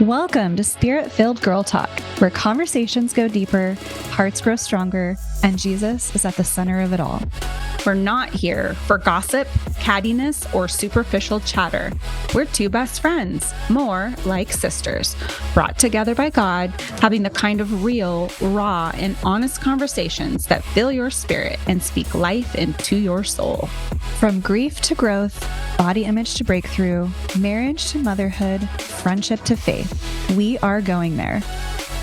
Welcome to Spirit-Filled Girl Talk, where conversations go deeper, hearts grow stronger, and Jesus is at the center of it all. We're not here for gossip, cattiness, or superficial chatter. We're two best friends, more like sisters, brought together by God, having the kind of real, raw, and honest conversations that fill your spirit and speak life into your soul. From grief to growth, body image to breakthrough, marriage to motherhood, friendship to faith, we are going there.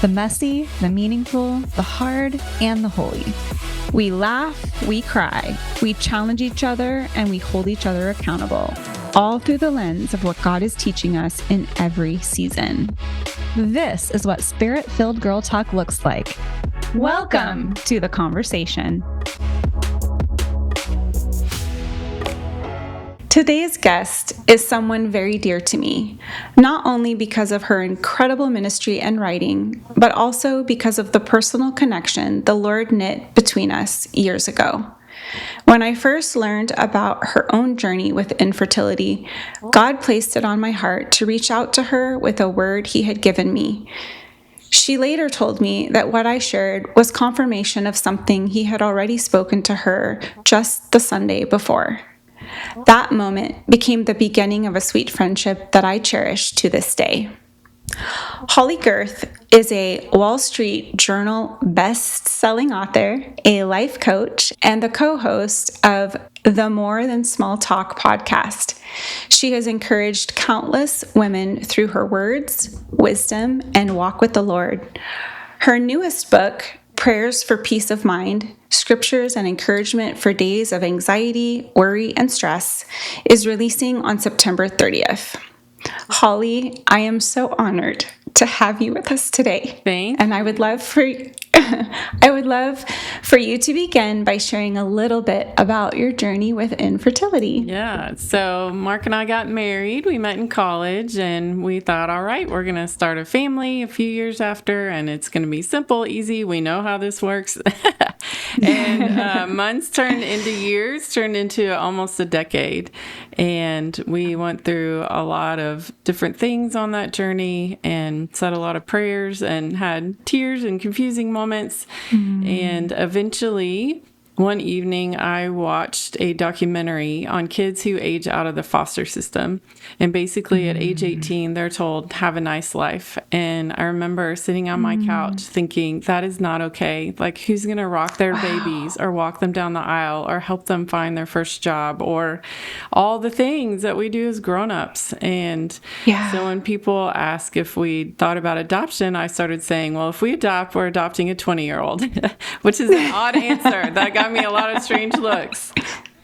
The messy, the meaningful, the hard, and the holy. We laugh, we cry, we challenge each other, and we hold each other accountable, all through the lens of what God is teaching us in every season. This is what Spirit-Filled Girl Talk looks like. Welcome to the conversation. Today's guest is someone very dear to me, not only because of her incredible ministry and writing, but also because of the personal connection the Lord knit between us years ago. When I first learned about her own journey with infertility, God placed it on my heart to reach out to her with a word He had given me. She later told me that what I shared was confirmation of something He had already spoken to her just the Sunday before. That moment became the beginning of a sweet friendship that I cherish to this day. Holley Gerth is a Wall Street Journal best-selling author, a life coach, and the co-host of the More Than Small Talk podcast. She has encouraged countless women through her words, wisdom, and walk with the Lord. Her newest book, Prayers for Peace of Mind, Scriptures and Encouragement for Days of Anxiety, Worry, and Stress, is releasing on September 30th. Holley, I am so honored to have you with us today. Thanks. And I would love for you to begin by sharing a little bit about your journey with infertility. Yeah. So Mark and I got married. We met in college and we thought, all right, we're going to start a family a few years after, and it's going to be simple, easy. We know how this works. And months turned into years, turned into almost a decade. And we went through a lot of different things on that journey and said a lot of prayers and had tears and confusing moments. And eventually, one evening, I watched a documentary on kids who age out of the foster system. And basically, at age 18, they're told, have a nice life. And I remember sitting on my couch thinking, that is not okay. Like, who's going to rock their babies or walk them down the aisle or help them find their first job or all the things that we do as grown-ups? And so when people ask if we thought about adoption, I started saying, well, if we adopt, we're adopting a 20-year-old, which is an odd answer. That got me a lot of strange looks.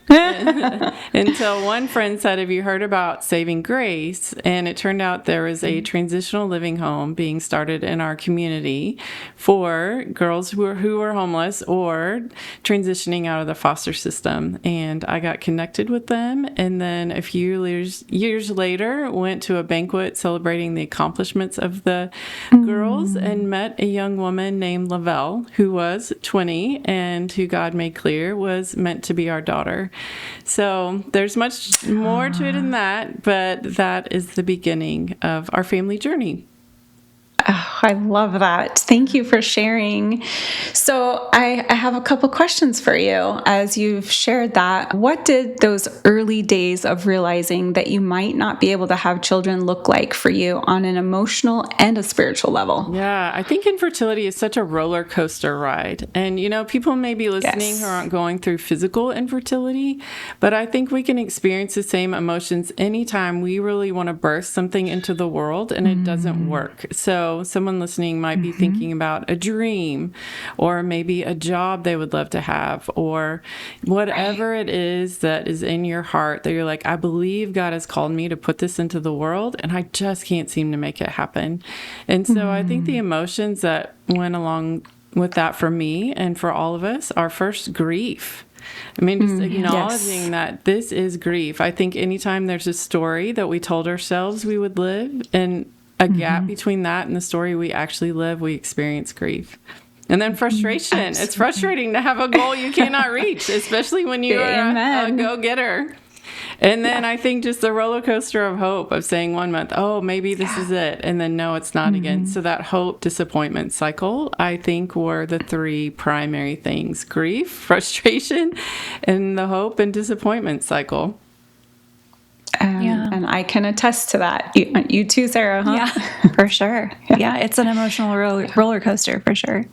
Until one friend said, have you heard about Saving Grace? And it turned out there was a transitional living home being started in our community for girls who were homeless or transitioning out of the foster system. And I got connected with them. And then a few years later, went to a banquet celebrating the accomplishments of the girls and met a young woman named Lavelle, who was 20 and who God made clear was meant to be our daughter. So there's much more to it than that, but that is the beginning of our family journey. Oh, I love that. Thank you for sharing. So I have a couple questions for you as you've shared that. What did those early days of realizing that you might not be able to have children look like for you on an emotional and a spiritual level? Yeah, I think infertility is such a roller coaster ride. And, you know, people may be listening who aren't going through physical infertility, but I think we can experience the same emotions anytime we really want to birth something into the world and it doesn't work. So someone listening might be thinking about a dream or maybe a job they would love to have or whatever it is that is in your heart that you're like, I believe God has called me to put this into the world and I just can't seem to make it happen. And so I think the emotions that went along with that for me and for all of us are first grief. I mean, just acknowledging that this is grief. I think anytime there's a story that we told ourselves we would live and a gap between that and the story we actually live, we experience grief. And then frustration. It's frustrating to have a goal you cannot reach, especially when you are a go-getter. And then I think just the roller coaster of hope of saying 1 month, oh, maybe this is it. And then no, it's not again. So that hope, disappointment cycle, I think were the 3 primary things: grief, frustration, and the hope and disappointment cycle. And I can attest to that. You too, Sarah, huh? Yeah, for sure. Yeah, it's an emotional roller coaster for sure.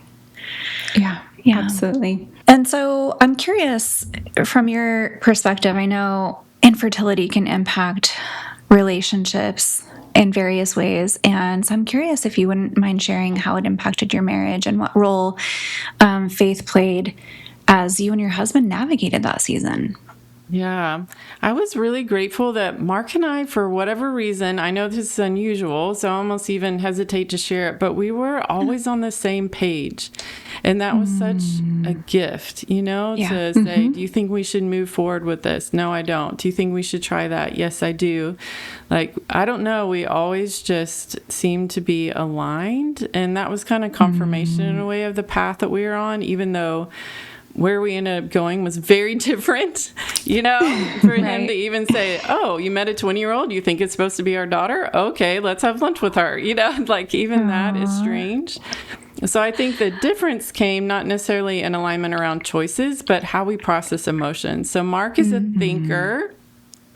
Yeah, absolutely. And so I'm curious, from your perspective, I know infertility can impact relationships in various ways. And so I'm curious if you wouldn't mind sharing how it impacted your marriage and what role faith played as you and your husband navigated that season. Yeah, I was really grateful that Mark and I, for whatever reason, I know this is unusual, so I almost even hesitate to share it, but we were always on the same page. And that was such a gift, to say, do you think we should move forward with this? No, I don't. Do you think we should try that? Yes, I do. Like, I don't know. We always just seemed to be aligned. And that was kind of confirmation in a way of the path that we were on, even though where we ended up going was very different, for him to even say, oh, you met a 20-year-old, you think it's supposed to be our daughter? Okay, let's have lunch with her. Like even that is strange. So I think the difference came not necessarily in alignment around choices, but how we process emotions. So Mark is a thinker.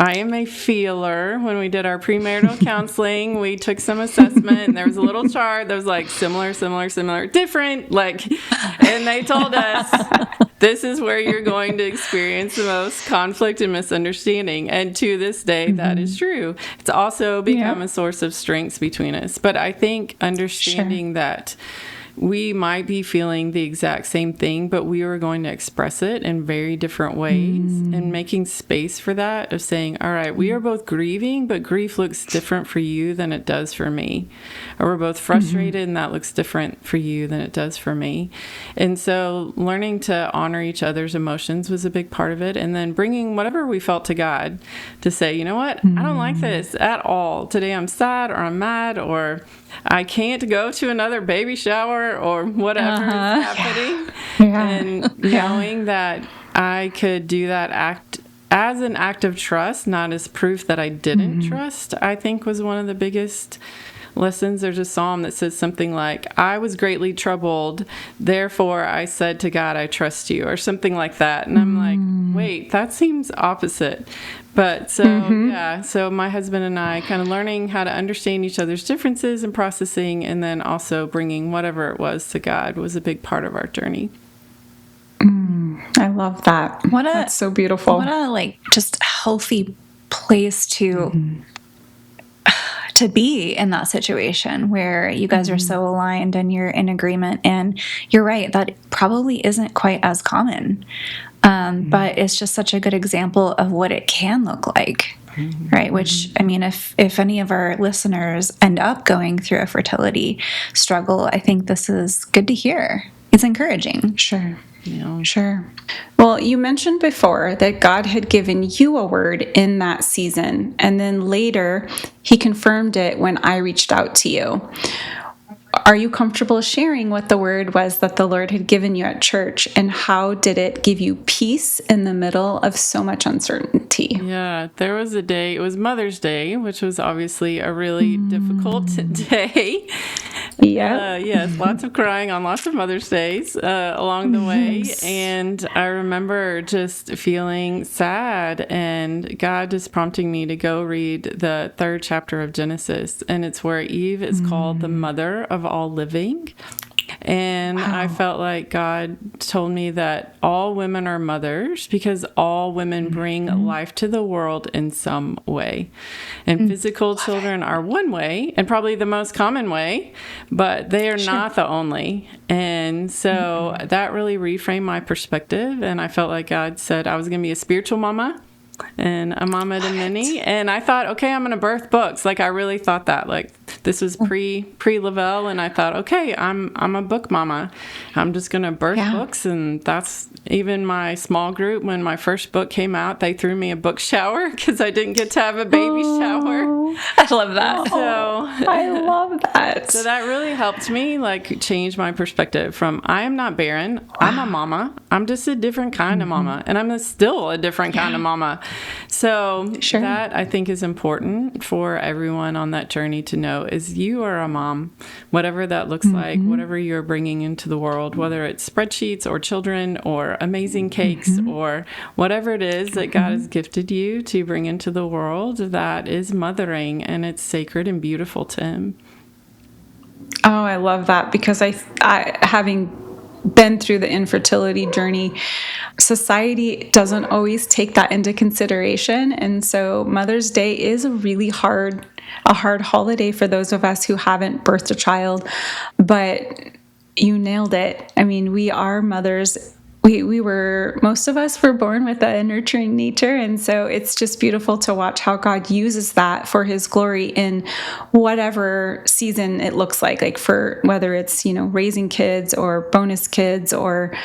I am a feeler. When we did our premarital counseling, we took some assessment, and there was a little chart that was like similar, different, and they told us this is where you're going to experience the most conflict and misunderstanding. And to this day, that is true. It's also become a source of strengths between us. But I think understanding that we might be feeling the exact same thing, but we are going to express it in very different ways, and making space for that of saying, all right, we are both grieving, but grief looks different for you than it does for me. Or we're both frustrated and that looks different for you than it does for me. And so learning to honor each other's emotions was a big part of it. And then bringing whatever we felt to God to say, you know what, I don't like this at all. Today I'm sad, or I'm mad, or I can't go to another baby shower, or whatever is happening. And knowing that I could do that act as an act of trust, not as proof that I didn't trust, I think was one of the biggest lessons. There's a psalm that says something like, I was greatly troubled, therefore I said to God, I trust you, or something like that. And I'm like, wait, that seems opposite. But so my husband and I kind of learning how to understand each other's differences and processing, and then also bringing whatever it was to God was a big part of our journey. I love that. That's so beautiful. What a just healthy place to be in that situation where you guys are so aligned and you're in agreement. And you're right, that probably isn't quite as common. But it's just such a good example of what it can look like, right? Which, I mean, if any of our listeners end up going through a fertility struggle, I think this is good to hear. It's encouraging. Sure. Sure. Well, you mentioned before that God had given you a word in that season, and then later he confirmed it when I reached out to you. Are you comfortable sharing what the word was that the Lord had given you at church, and how did it give you peace in the middle of so much uncertainty? Yeah, there was a day, it was Mother's Day, which was obviously a really difficult day. Yeah. Yes, lots of crying on lots of Mother's Days along the way. And I remember just feeling sad, and God just prompting me to go read the 3rd chapter of Genesis. And it's where Eve is called the mother of all living. And I felt like God told me that all women are mothers because all women bring life to the world in some way. And physical children are one way, and probably the most common way, but they are not the only. And so that really reframed my perspective. And I felt like God said I was going to be a spiritual mama and a mama to many. And I thought, okay, I'm going to birth books. I really thought that. This was pre-Lavelle, and I thought, okay, I'm a book mama. I'm just going to birth books, and that's even my small group. When my first book came out, they threw me a book shower because I didn't get to have a baby shower. I love that. So I love that. So that really helped me change my perspective from I am not barren. I'm a mama. I'm just a different kind of mama, and I'm still a different kind of mama. So Sure. that I think is important for everyone on that journey to know is you are a mom, whatever that looks like, whatever you're bringing into the world, whether it's spreadsheets or children or amazing cakes or whatever it is that God has gifted you to bring into the world, that is mothering, and it's sacred and beautiful to Him. Oh, I love that, because I having been through the infertility journey, society doesn't always take that into consideration. And so Mother's Day is a hard holiday for those of us who haven't birthed a child. But you nailed it. I mean, we are mothers. Most of us were born with a nurturing nature. And so it's just beautiful to watch how God uses that for His glory in whatever season it looks like for whether it's, raising kids or bonus kids or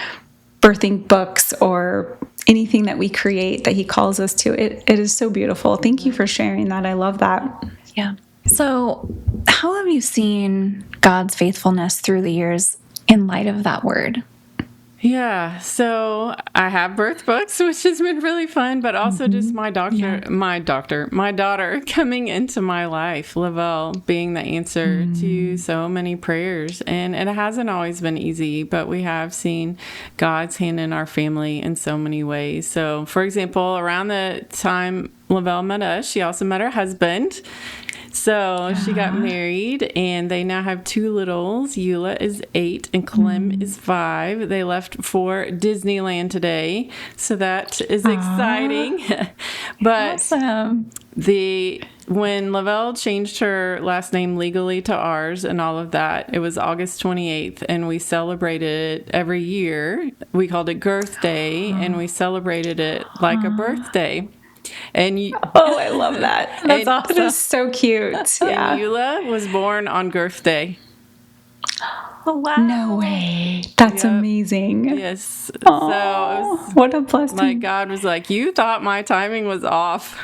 birthing books or anything that we create that He calls us to. It is so beautiful. Thank you for sharing that. I love that. Yeah. So how have you seen God's faithfulness through the years in light of that word? Yeah, so I have birth books, which has been really fun, but also just my daughter coming into my life, Lavelle being the answer to so many prayers. And it hasn't always been easy, but we have seen God's hand in our family in so many ways. So, for example, around the time Lavelle met us, she also met her husband. So she got married, and they now have 2 littles. Eula is 8, and Clem is 5. They left for Disneyland today, so that is exciting. But Awesome. when Lavelle changed her last name legally to ours and all of that, it was August 28th, and we celebrated it every year. We called it Girth Day, and we celebrated it like a birthday. And I love that. That's awesome. That is so cute. Yeah. Eula was born on Girth Day. Oh, wow. No way. That's amazing. Yes. Aww, so it was what a blessing. Like God was like, you thought my timing was off.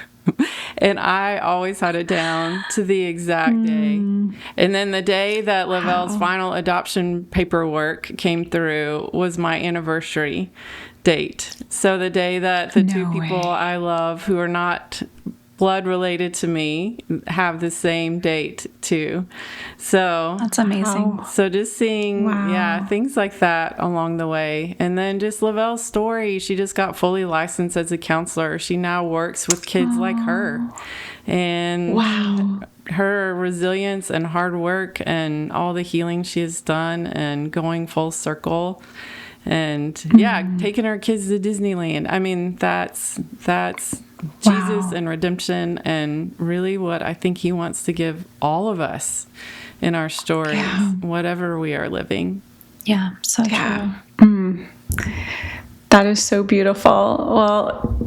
And I always had it down to the exact day. And then the day that Lavelle's final adoption paperwork came through was my anniversary date. So the day that the 2 people I love who are not blood related to me have the same date too. So that's amazing. So just seeing things like that along the way. And then just Lavelle's story, she just got fully licensed as a counselor. She now works with kids like her. And her resilience and hard work and all the healing she has done and going full circle. And taking our kids to Disneyland. I mean, that's Jesus and redemption, and really what I think He wants to give all of us in our stories, whatever we are living. Yeah, so true. That is so beautiful. Well,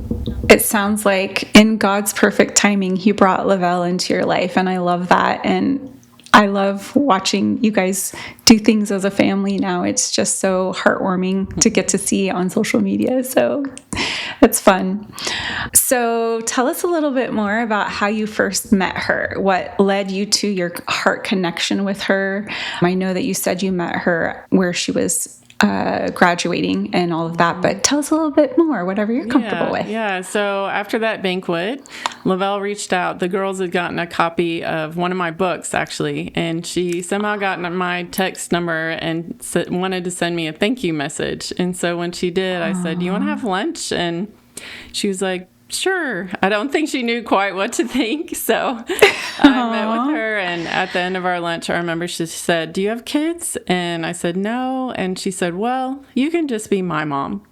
it sounds like in God's perfect timing, He brought Lavelle into your life, and I love that. And I love watching you guys do things as a family now. It's just so heartwarming to get to see on social media. So it's fun. So tell us a little bit more about how you first met her. What led you to your heart connection with her? I know that you said you met her where she was graduating and all of that, but tell us a little bit more, whatever you're comfortable with. Yeah, so after that banquet, Lavelle reached out. The girls had gotten a copy of one of my books, actually, and she somehow got my text number and wanted to send me a thank you message. And so when she did, I said, do you want to have lunch? And she was like, sure. I don't think she knew quite what to think. So I met with her, and at the end of our lunch, I remember she said, do you have kids? And I said, no. And she said, well, you can just be my mom.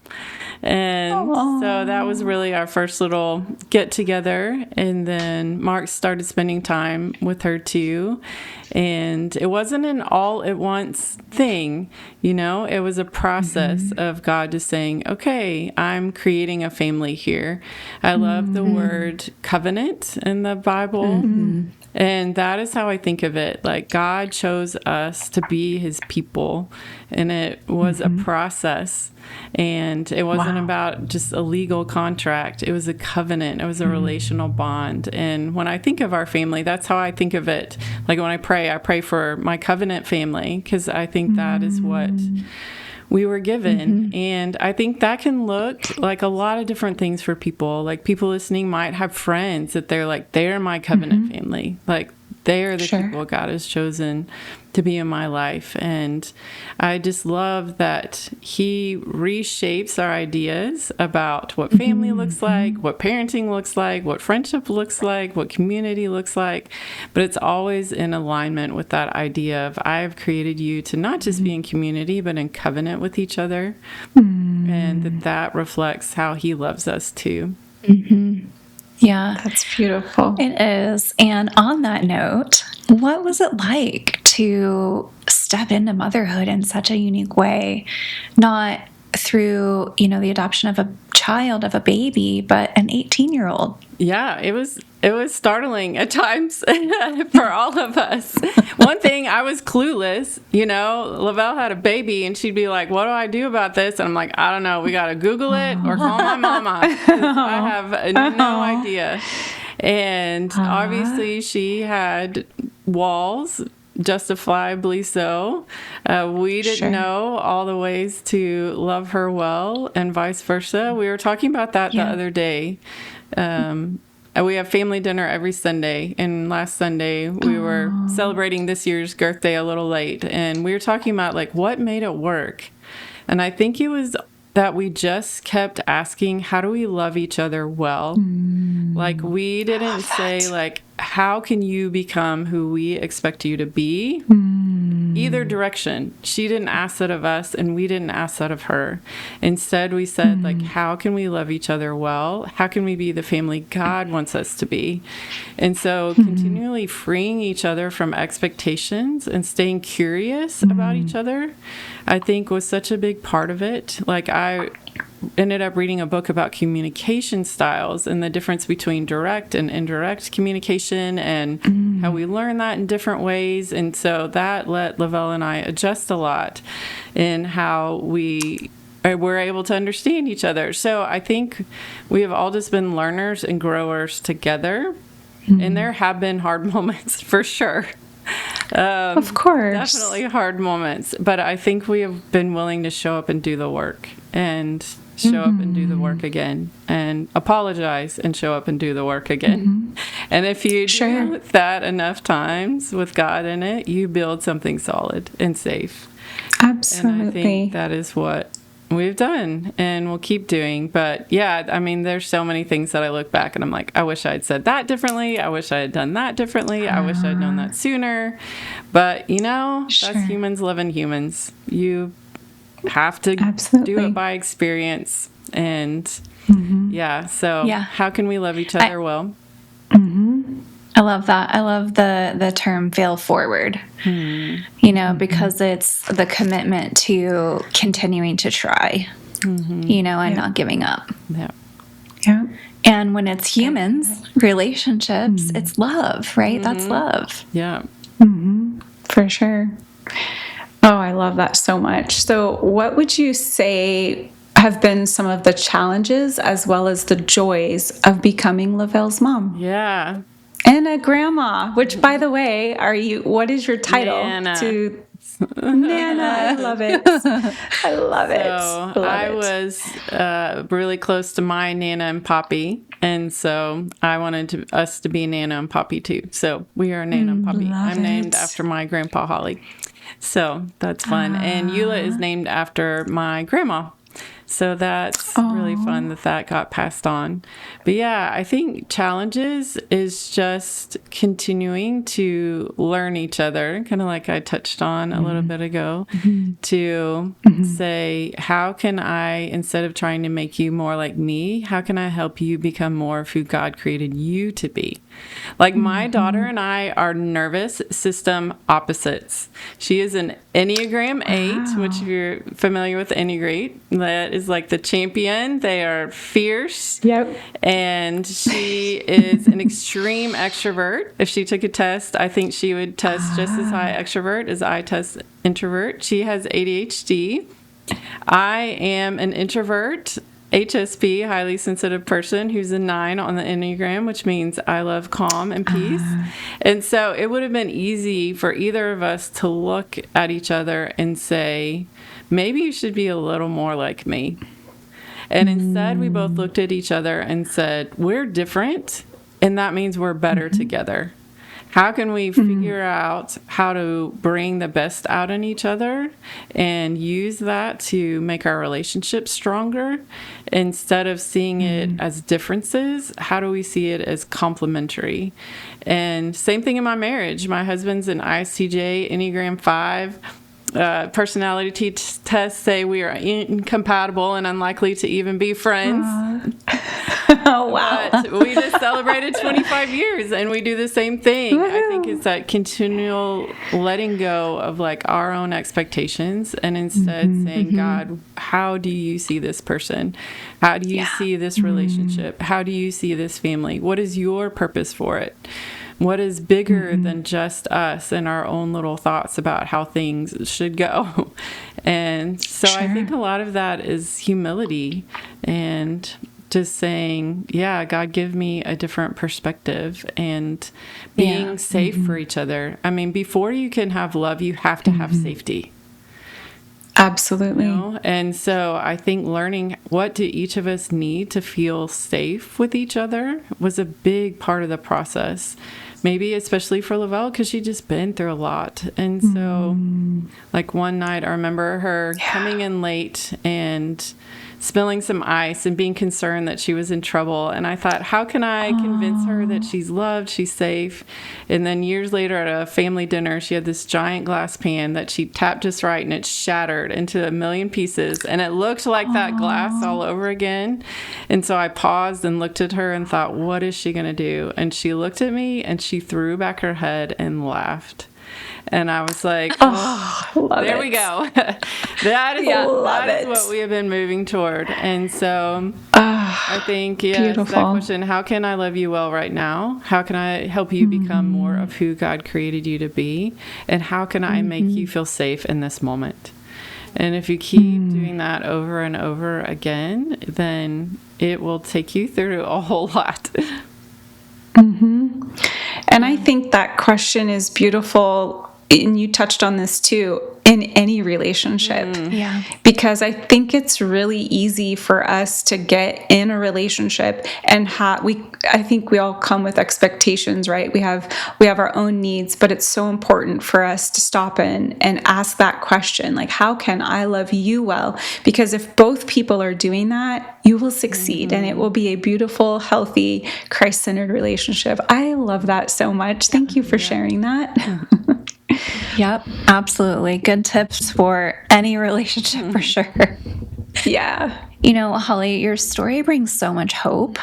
And so that was really our first little get together. And then Mark started spending time with her too. And it wasn't an all at once thing, it was a process of God just saying, okay, I'm creating a family here. I love the word covenant in the Bible. And that is how I think of it. Like, God chose us to be His people, and it was a process. And it wasn't about just a legal contract. It was a covenant. It was a relational bond. And when I think of our family, that's how I think of it. Like when I pray for my covenant family, because I think that is what we were given. And I think that can look like a lot of different things for people. Like, people listening might have friends that they're my covenant family. Like, they're the people God has chosen to be in my life. And I just love that he reshapes our ideas about what family looks like, what parenting looks like, what friendship looks like, what community looks like. But it's always in alignment with that idea of, I have created you to not just be in community, but in covenant with each other. And that reflects how he loves us too. Yeah. That's beautiful. It is. And on that note, what was it like to step into motherhood in such a unique way? Not through, the adoption of a child, of a baby, but an 18-year-old. Yeah, it was startling at times for all of us. One thing, I was clueless. Lavelle had a baby, and she'd be like, "What do I do about this?" And I'm like, "I don't know. We got to Google it or call my mama. 'Cause I have no idea." And obviously, she had walls. Justifiably so. We didn't know all the ways to love her well, and vice versa. We were talking about that the other day. We have family dinner every Sunday, and last Sunday we were celebrating this year's Girth Day a little late, and we were talking about what made it work. And I think it was that we just kept asking, how do we love each other well? We didn't say, how can you become who we expect you to be? Either direction. She didn't ask that of us, and we didn't ask that of her. Instead, we said, how can we love each other well? How can we be the family God wants us to be? And so continually freeing each other from expectations and staying curious about each other, I think, was such a big part of it. I ended up reading a book about communication styles and the difference between direct and indirect communication, and how we learn that in different ways. And so that let Lavelle and I adjust a lot in how we were able to understand each other. So I think we have all just been learners and growers together. And there have been hard moments for sure. Of course. Definitely hard moments. But I think we have been willing to show up and do the work, and show up and do the work again, and apologize and show up and do the work again. And if you do that enough times with God in it, you build something solid and safe. Absolutely. And I think that is what we've done and we'll keep doing. But yeah, there's so many things that I look back and I'm like, I wish I had said that differently. I wish I had done that differently. I wish I'd known that sooner. But that's humans loving humans. You have to do it by experience. And how can we love each other well? I love that. I love the term fail forward, because it's the commitment to continuing to try, and not giving up. Yeah. And when it's humans, relationships, it's love, right? That's love. Yeah. For sure. Oh, I love that so much. So what would you say have been some of the challenges as well as the joys of becoming Lavelle's mom? Yeah. And a grandma, which, by the way, what is your title? Nana. Nana. I love it. I love it. So I was really close to my Nana and Poppy, and so I wanted us to be Nana and Poppy too. So we are Nana and Poppy. I'm named after my grandpa Holley. So that's fun. And Eula is named after my grandma. So that's really fun that got passed on. But yeah, I think challenges is just continuing to learn each other, kind of like I touched on a little bit ago, to say, how can I, instead of trying to make you more like me, how can I help you become more of who God created you to be? Like my daughter and I are nervous system opposites. She is an Enneagram 8, which if you're familiar with Enneagram, that is like the champion. They are fierce. Yep. And she is an extreme extrovert. If she took a test, I think she would test just as high extrovert as I test introvert. She has ADHD. I am an introvert, HSP, highly sensitive person who's a 9 on the Enneagram, which means I love calm and peace. And so it would have been easy for either of us to look at each other and say, maybe you should be a little more like me. And instead, we both looked at each other and said, we're different, and that means we're better together. How can we figure out how to bring the best out in each other and use that to make our relationship stronger? Instead of seeing it as differences, how do we see it as complementary? And same thing in my marriage. My husband's an ISTJ, Enneagram 5. Personality tests say we are incompatible and unlikely to even be friends. Oh, wow. But we just celebrated 25 years and we do the same thing. Woo-hoo. I think it's that continual letting go of like our own expectations and instead saying, God, how do you see this person? How do you see this relationship? How do you see this family? What is your purpose for it? What is bigger than just us and our own little thoughts about how things should go? And so I think a lot of that is humility and just saying, yeah, God, give me a different perspective and being safe for each other. I mean, before you can have love, you have to have safety. Absolutely. You know? And so I think learning what do each of us need to feel safe with each other was a big part of the process. Maybe especially for Lavelle, because she'd just been through a lot. And so like one night I remember her coming in late and spilling some ice and being concerned that she was in trouble. And I thought, how can I convince her that she's loved, she's safe? And then years later at a family dinner, she had this giant glass pan that she tapped just right and it shattered into a million pieces. And it looked like that glass all over again. And so I paused and looked at her and thought, what is she going to do? And she looked at me and she threw back her head and laughed. And I was like, there we go. That is what we have been moving toward. And so I think, that question, how can I love you well right now? How can I help you become more of who God created you to be? And how can I make you feel safe in this moment? And if you keep doing that over and over again, then it will take you through a whole lot. And I think that question is beautiful, and you touched on this too, in any relationship. Yeah. Because I think it's really easy for us to get in a relationship and I think we all come with expectations, right? We have our own needs, but it's so important for us to stop and ask that question, like, how can I love you well? Because if both people are doing that, you will succeed and it will be a beautiful, healthy, Christ-centered relationship. I love that so much. Thank you for sharing that. Yep, absolutely. Good tips for any relationship for sure. Yeah. You know, Holley, your story brings so much hope.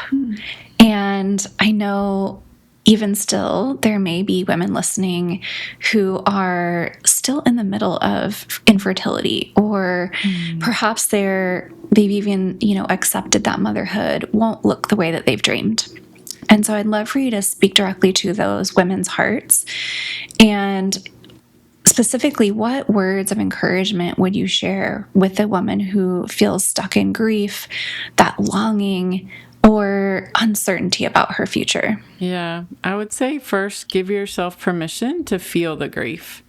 And I know even still, there may be women listening who are still in the middle of infertility, or perhaps they've even, accepted that motherhood won't look the way that they've dreamed. And so I'd love for you to speak directly to those women's hearts. And specifically, what words of encouragement would you share with a woman who feels stuck in grief, that longing, or uncertainty about her future? Yeah, I would say first, give yourself permission to feel the grief,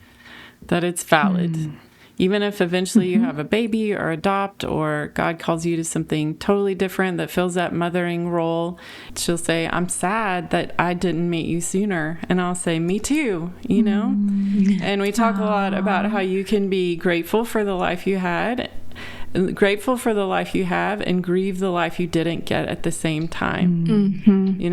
that it's valid. Even if eventually you have a baby or adopt, or God calls you to something totally different that fills that mothering role, she'll say, I'm sad that I didn't meet you sooner. And I'll say, me too, And we talk a lot about how you can be grateful for the life you had, grateful for the life you have, and grieve the life you didn't get at the same time.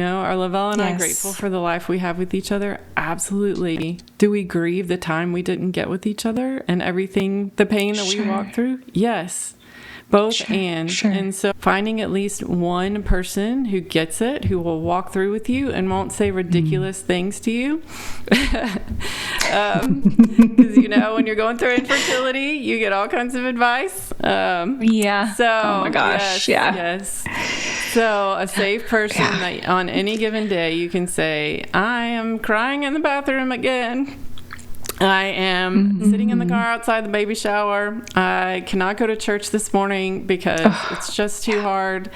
Are Lavelle and I grateful for the life we have with each other? Absolutely. Do we grieve the time we didn't get with each other and everything, the pain that we walked through? Yes. Both and so finding at least one person who gets it, who will walk through with you and won't say ridiculous things to you. Because, when you're going through infertility, you get all kinds of advice. So, oh my gosh. Yes. So a safe person that on any given day, you can say, I am crying in the bathroom again. I am sitting in the car outside the baby shower. I cannot go to church this morning because it's just too hard.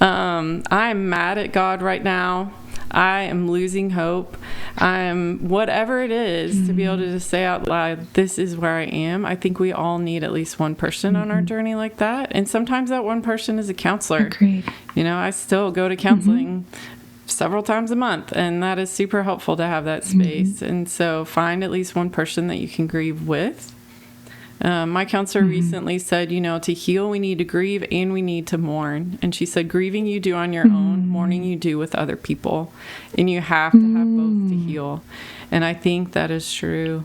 I'm mad at God right now. I am losing hope. whatever it is, to be able to just say out loud, this is where I am. I think we all need at least one person on our journey like that. And sometimes that one person is a counselor. Agreed. I still go to counseling several times a month, and that is super helpful to have that space. And so find at least one person that you can grieve with. My counselor recently said, to heal, we need to grieve and we need to mourn. And she said, grieving you do on your own, mourning you do with other people. And you have to have both to heal. And I think that is true.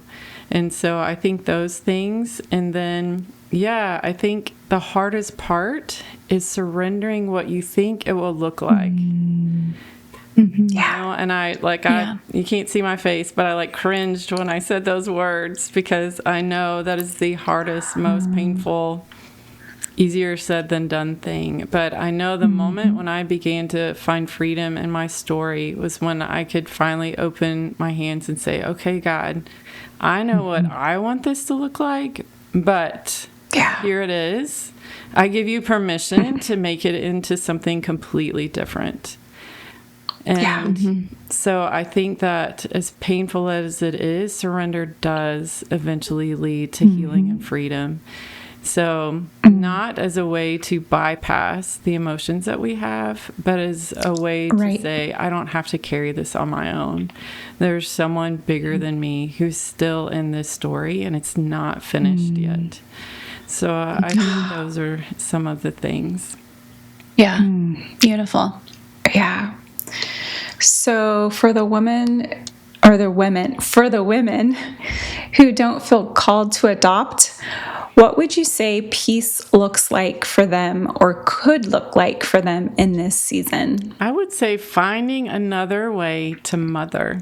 And so I think those things. And then, I think the hardest part is surrendering what you think it will look like. And you can't see my face, but I cringed when I said those words, because I know that is the hardest, most painful, easier said than done thing. But I know the moment when I began to find freedom in my story was when I could finally open my hands and say, okay, God, I know what I want this to look like, but here it is. I give you permission to make it into something completely different. And so I think that as painful as it is, surrender does eventually lead to healing and freedom. So not as a way to bypass the emotions that we have, but as a way to say, I don't have to carry this on my own. There's someone bigger than me who's still in this story, and it's not finished yet. So I think those are some of the things. Yeah. Beautiful. Yeah. So for the women who don't feel called to adopt, what would you say peace looks like for them, or could look like for them in this season? I would say finding another way to mother,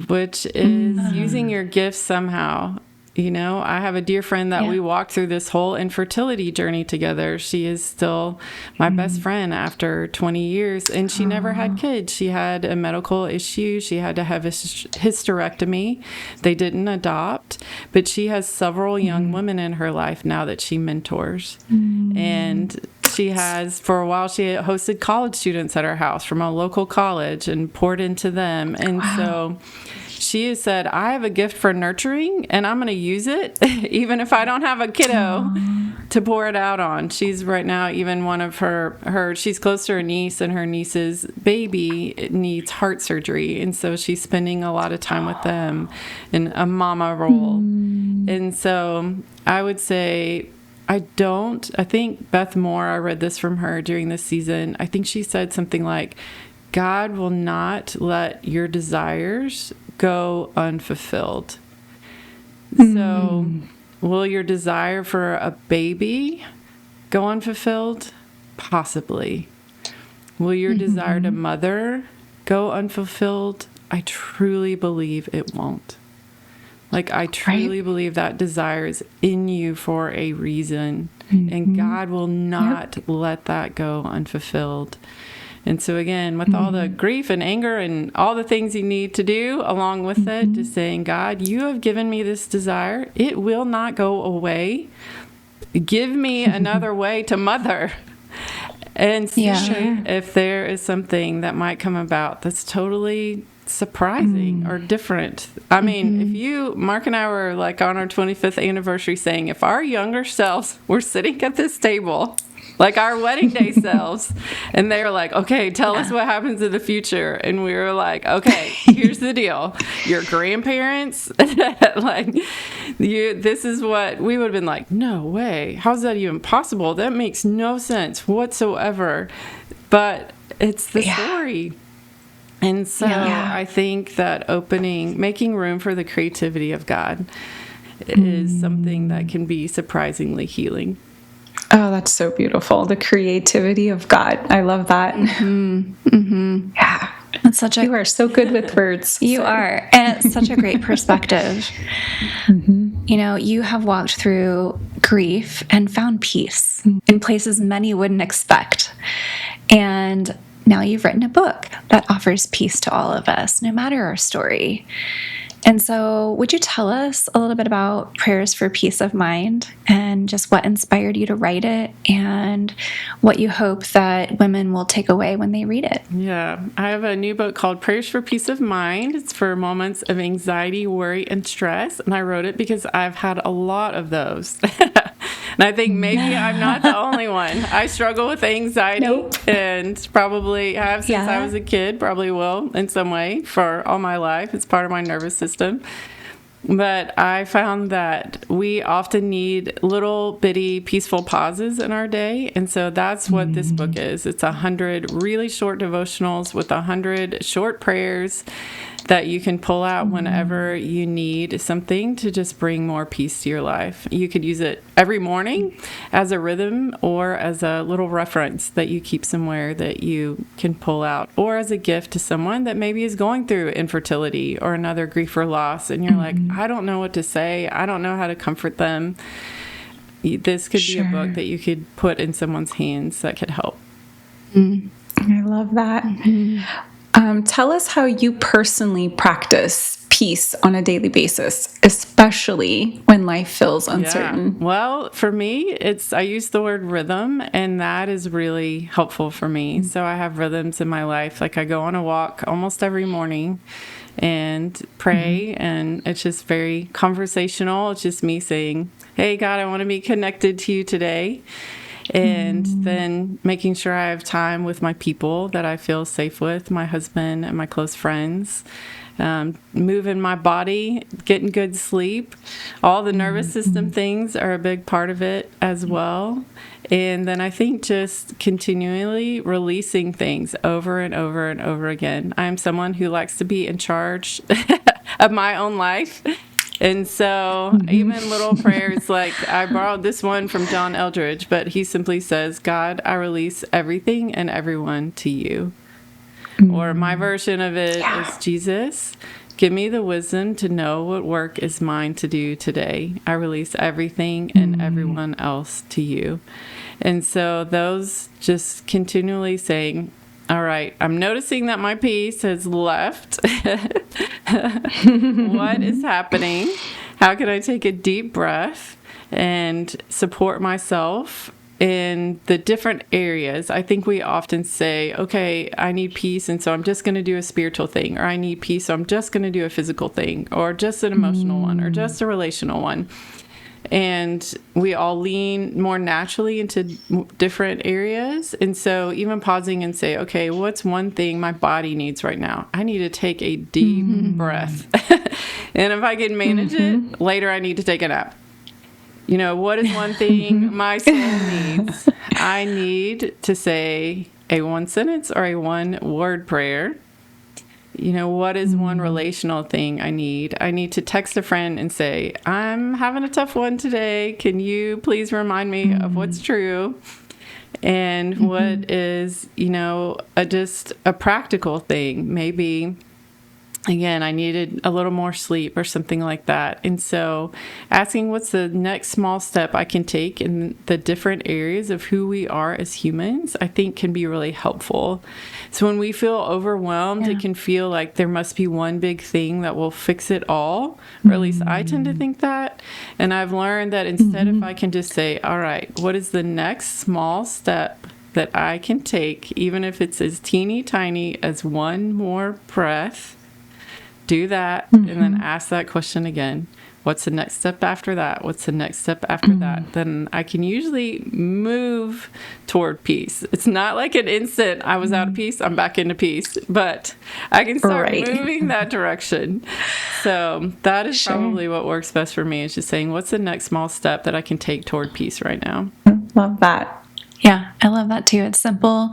which is using your gifts somehow. I have a dear friend that we walked through this whole infertility journey together. She is still my best friend after 20 years, and she never had kids. She had a medical issue. She had to have a hysterectomy. They didn't adopt, but she has several young women in her life now that she mentors. And she has, for a while, she hosted college students at her house from a local college and poured into them. And so she has said, I have a gift for nurturing, and I'm going to use it, even if I don't have a kiddo to pour it out on. She's right now, even one of her she's close to her niece, and her niece's baby needs heart surgery. And so she's spending a lot of time with them in a mama role. And so I would say, I think Beth Moore, I read this from her during this season. I think she said something like, God will not let your desires go unfulfilled. So will your desire for a baby go unfulfilled? Possibly. Will your desire to mother go unfulfilled? I truly believe it won't. I truly believe that desire is in you for a reason, and God will not let that go unfulfilled. And so again, with all the grief and anger and all the things you need to do along with it, just saying, God, you have given me this desire. It will not go away. Give me another way to mother. And see if there is something that might come about that's totally surprising or different. I mean, if Mark and I were on our 25th anniversary saying, if our younger selves were sitting at this table, our wedding day selves, and they were like, okay, tell us what happens in the future. And we were like, okay, here's the deal. Your grandparents, this is what we would have been like, no way. How's that even possible? That makes no sense whatsoever. But it's the story. And so I think that making room for the creativity of God is something that can be surprisingly healing. Oh, that's so beautiful. The creativity of God. I love that. Yeah. That's you are so good with words. You are. And it's such a great perspective. You have walked through grief and found peace in places many wouldn't expect. And now you've written a book that offers peace to all of us, no matter our story. And so, would you tell us a little bit about Prayers for Peace of Mind and just what inspired you to write it and what you hope that women will take away when they read it? Yeah, I have a new book called Prayers for Peace of Mind. It's for moments of anxiety, worry, and stress. And I wrote it because I've had a lot of those. And I think maybe I'm not the only one. I struggle with anxiety and probably have since I was a kid, probably will in some way for all my life. It's part of my nervous system. But I found that we often need little bitty peaceful pauses in our day. And so that's what this book is. It's 100 really short devotionals with 100 short prayers that you can pull out whenever you need something to just bring more peace to your life. You could use it every morning as a rhythm or as a little reference that you keep somewhere that you can pull out, or as a gift to someone that maybe is going through infertility or another grief or loss, and you're like, I don't know what to say. I don't know how to comfort them. This could be a book that you could put in someone's hands that could help. I love that. Tell us how you personally practice peace on a daily basis, especially when life feels uncertain. Yeah. Well, for me, I use the word rhythm, and that is really helpful for me. So I have rhythms in my life. Like I go on a walk almost every morning and pray, and it's just very conversational. It's just me saying, hey, God, I want to be connected to you today. And then making sure I have time with my people that I feel safe with, my husband and my close friends. Moving my body, getting good sleep. All the nervous system things are a big part of it as well. And then I think just continually releasing things over and over and over again. I'm someone who likes to be in charge of my own life. And so even little prayers, like I borrowed this one from John Eldridge, but he simply says, God, I release everything and everyone to you. Or my version of it is, Jesus, give me the wisdom to know what work is mine to do today. I release everything and everyone else to you. And so those just continually saying, all right, I'm noticing that my peace has left. What is happening? How can I take a deep breath and support myself in the different areas? I think we often say, okay, I need peace, and so I'm just going to do a spiritual thing, or I need peace, so I'm just going to do a physical thing, or just an emotional one, or just a relational one. And we all lean more naturally into different areas. And so even pausing and say, okay, what's one thing my body needs right now? I need to take a deep breath. And if I can manage it, later I need to take a nap. You know, what is one thing my soul needs? I need to say a one sentence or a one word prayer. You know, what is one relational thing I need? I need to text a friend and say, I'm having a tough one today. Can you please remind me of what's true? And what is, you know, just a practical thing? Maybe, again, I needed a little more sleep or something like that. And so asking what's the next small step I can take in the different areas of who we are as humans, I think can be really helpful. So when we feel overwhelmed, it can feel like there must be one big thing that will fix it all, or at least I tend to think that. And I've learned that instead, if I can just say, all right, what is the next small step that I can take, even if it's as teeny tiny as one more breath, do that, and then ask that question again. What's the next step after that? What's the next step after that? Then I can usually move toward peace. It's not like an instant, I was out of peace, I'm back into peace, but I can start moving that direction. So that is probably what works best for me, is just saying, what's the next small step that I can take toward peace right now? Love that. Yeah, I love that too. It's simple.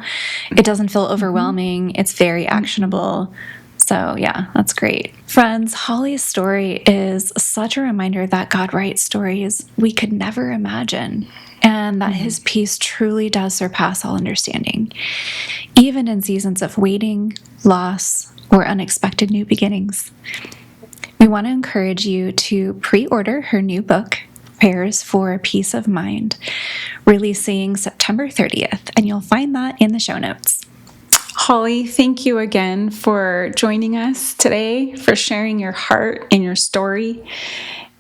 It doesn't feel overwhelming. It's very actionable. So yeah, that's great. Friends, Holley's story is such a reminder that God writes stories we could never imagine, and that his peace truly does surpass all understanding, even in seasons of waiting, loss, or unexpected new beginnings. We want to encourage you to pre-order her new book, Prayers for Peace of Mind, releasing September 30th, and you'll find that in the show notes. Holley, thank you again for joining us today, for sharing your heart and your story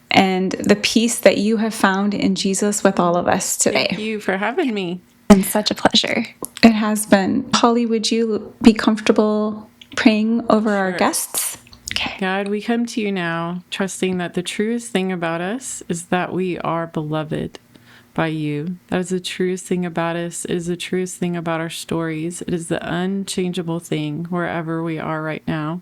and the peace that you have found in Jesus with all of us today. Thank you for having me. And such a pleasure. It has been. Holley, would you be comfortable praying over our guests? Okay. God, we come to you now, trusting that the truest thing about us is that we are beloved by you. That is the truest thing about us. It is the truest thing about our stories. It is the unchangeable thing wherever we are right now.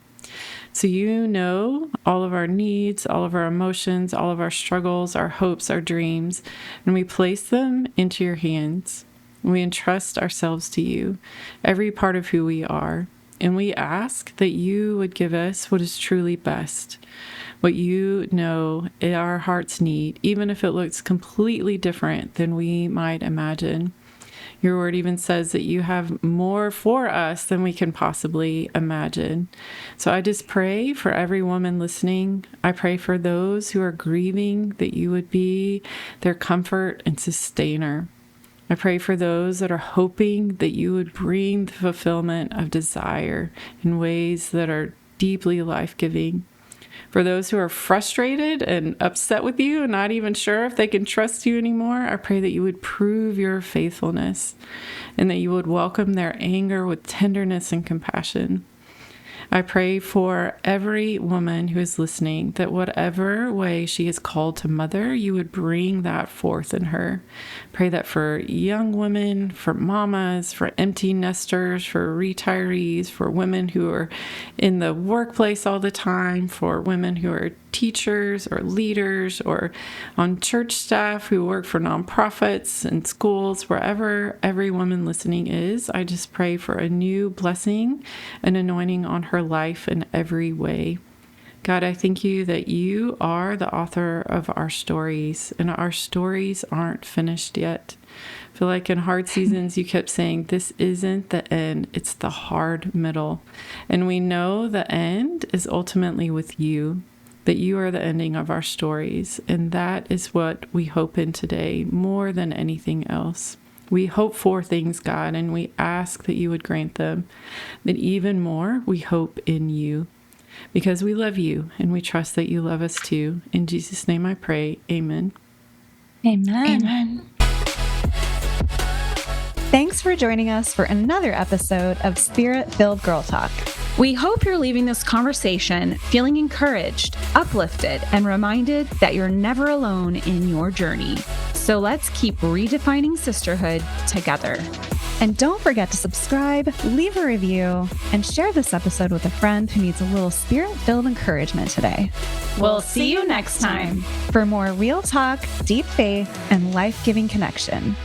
So you know all of our needs, all of our emotions, all of our struggles, our hopes, our dreams, and we place them into your hands. We entrust ourselves to you, every part of who we are. And we ask that you would give us what is truly best, what you know our hearts need, even if it looks completely different than we might imagine. Your word even says that you have more for us than we can possibly imagine. So I just pray for every woman listening. I pray for those who are grieving that you would be their comfort and sustainer. I pray for those that are hoping that you would bring the fulfillment of desire in ways that are deeply life-giving. For those who are frustrated and upset with you and not even sure if they can trust you anymore, I pray that you would prove your faithfulness and that you would welcome their anger with tenderness and compassion. I pray for every woman who is listening that whatever way she is called to mother, you would bring that forth in her. Pray that for young women, for mamas, for empty nesters, for retirees, for women who are in the workplace all the time, for women who are teachers or leaders or on church staff who work for nonprofits and schools, wherever every woman listening is, I just pray for a new blessing and anointing on her life in every way. God, I thank you that you are the author of our stories, and our stories aren't finished yet. I feel like in hard seasons, you kept saying, this isn't the end, it's the hard middle. And we know the end is ultimately with you, that you are the ending of our stories. And that is what we hope in today more than anything else. We hope for things, God, and we ask that you would grant them. But even more, we hope in you because we love you and we trust that you love us too. In Jesus' name I pray, amen. Amen. Amen. Thanks for joining us for another episode of Spirit-Filled Girl Talk. We hope you're leaving this conversation feeling encouraged, uplifted, and reminded that you're never alone in your journey. So let's keep redefining sisterhood together. And don't forget to subscribe, leave a review, and share this episode with a friend who needs a little spirit-filled encouragement today. We'll see you next time. For more real talk, deep faith, and life-giving connection.